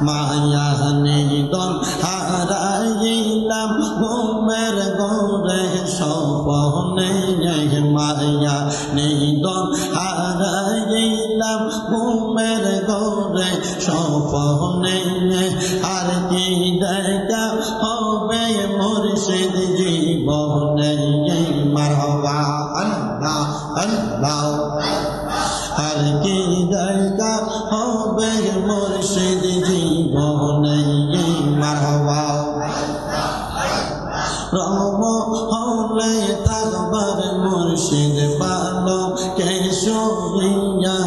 মায়া নিদন হারাইলাম ঘুমের ঘরে স্বপ্নে মায়া নিদন হারাইলাম ঘুমের ঘরে স্বপ্নে আর কি দেখা হবে মুর্শিদ জীবনে মারহাবা আল্লাহ আল্লাহ আর কি দেখা হবে মুর্শিদ জীবনে মারহাবা রব হলে থাকবার মুর্শিদ ভালো কে শুনিয়া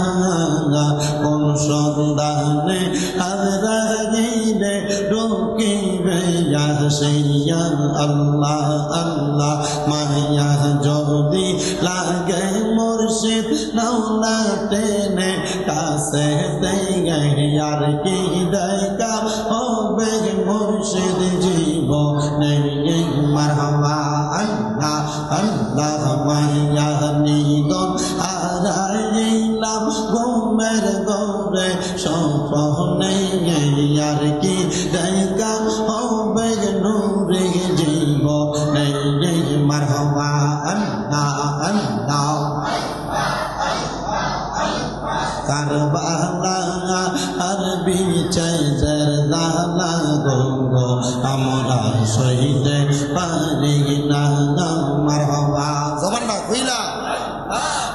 কোন সন্ধানে হারাইলে ঢুকিবে আসিয়া আল্লাহ আল্লাহ মায়া যদি লাগে মুর্শিদ নাওলা টেনে কাছে দেয় আর কি দেখা হবে মুর্শিদ জীবনে মারহাবা আল্লাহ আল্লাহ মায়া নিদন হারাইলাম ঘুমের ঘরে স্বপ্নে আর কি দেখা হবে নূরে জীবনে মারহাবা আল্লাহ আল্লাহ কারবালা আর বিচে জরদালা গো আমরা সইতে পারি না মারহাবা জবানটা কইলা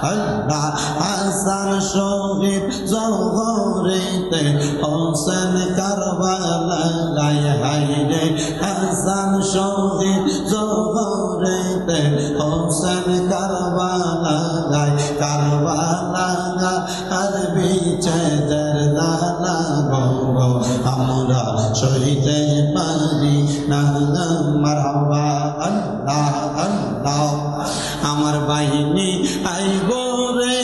আল্লাহ হাসান শহীদ জওহরেতে হোসেন কারবালায় হায়রে হাসান শহীদ জওহরেতে হোসেন কারবালায় কারবালা আর বিচে জরদালা গো আমরা সইতে পারি না মারহাবা আল্লাহ আল্লাহ আমার বাহিনী আইব রে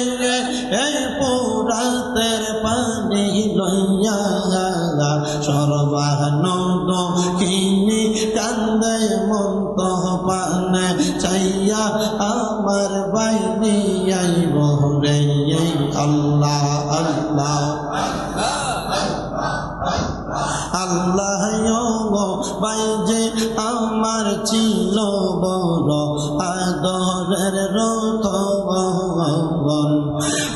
এই পুরাতের পানি লইয়া সর্বানন্দ কিনি কান্দে মন্ত পানে চাইয়া আমার বাহিনী আইব রে আল্লাহ আল্লাহ আল্লাহ বাইজে আমার ছিল বড় আদরের রতন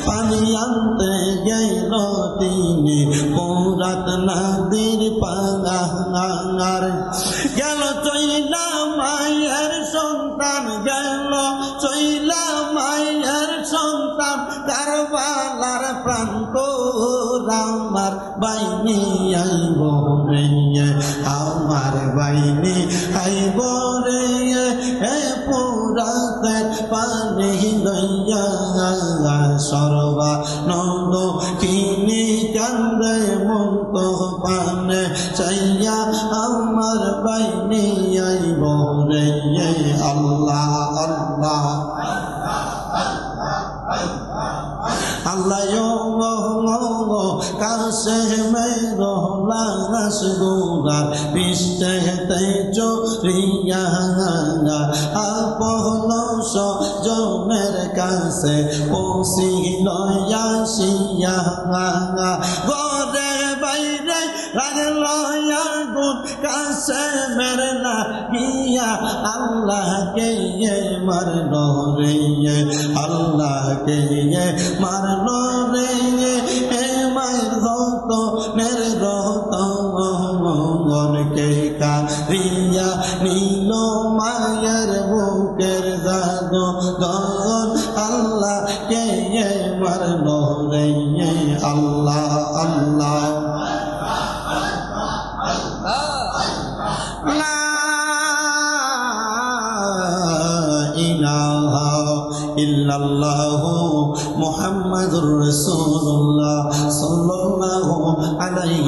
পানি আনতে গেল তিনি পুরাত নদীর পাঙ্গার গেল চইলা মায়ের সন্তান গেল চইলা মায়ের সন্তান কারবালার প্রান্ত আমার বাইনি আইব রে আমার বাইনি আইব রে এ পুরাতে পানি লইয়া সর্বানন্দ কিনি কান্দে মন্ত পানে চাইয়া আমার বাইনি আইব রে আল্লাহ আল্লাহ আল্লাহ কাছে মেরো লাশ গোরা বিষ্টেতে চরিয়া আপন সজনের কাছে পৌঁছিল আসিয়া ঘরে বাইরে লাগল আগুন কাছে মেরে লাগিয়া আল্লাহকে মারল রে আল্লাহকে মারল রে মায়ের রত মের রত মনকে কারিয়া নীল মায়ের বুকের জাগো গন আল্লাহকে মারল রে আল্লাহ আল্লাহ ইল্লাল্লাহু মুহাম্মাদুর রাসূলুল্লাহ সাল্লাল্লাহু আলাইহি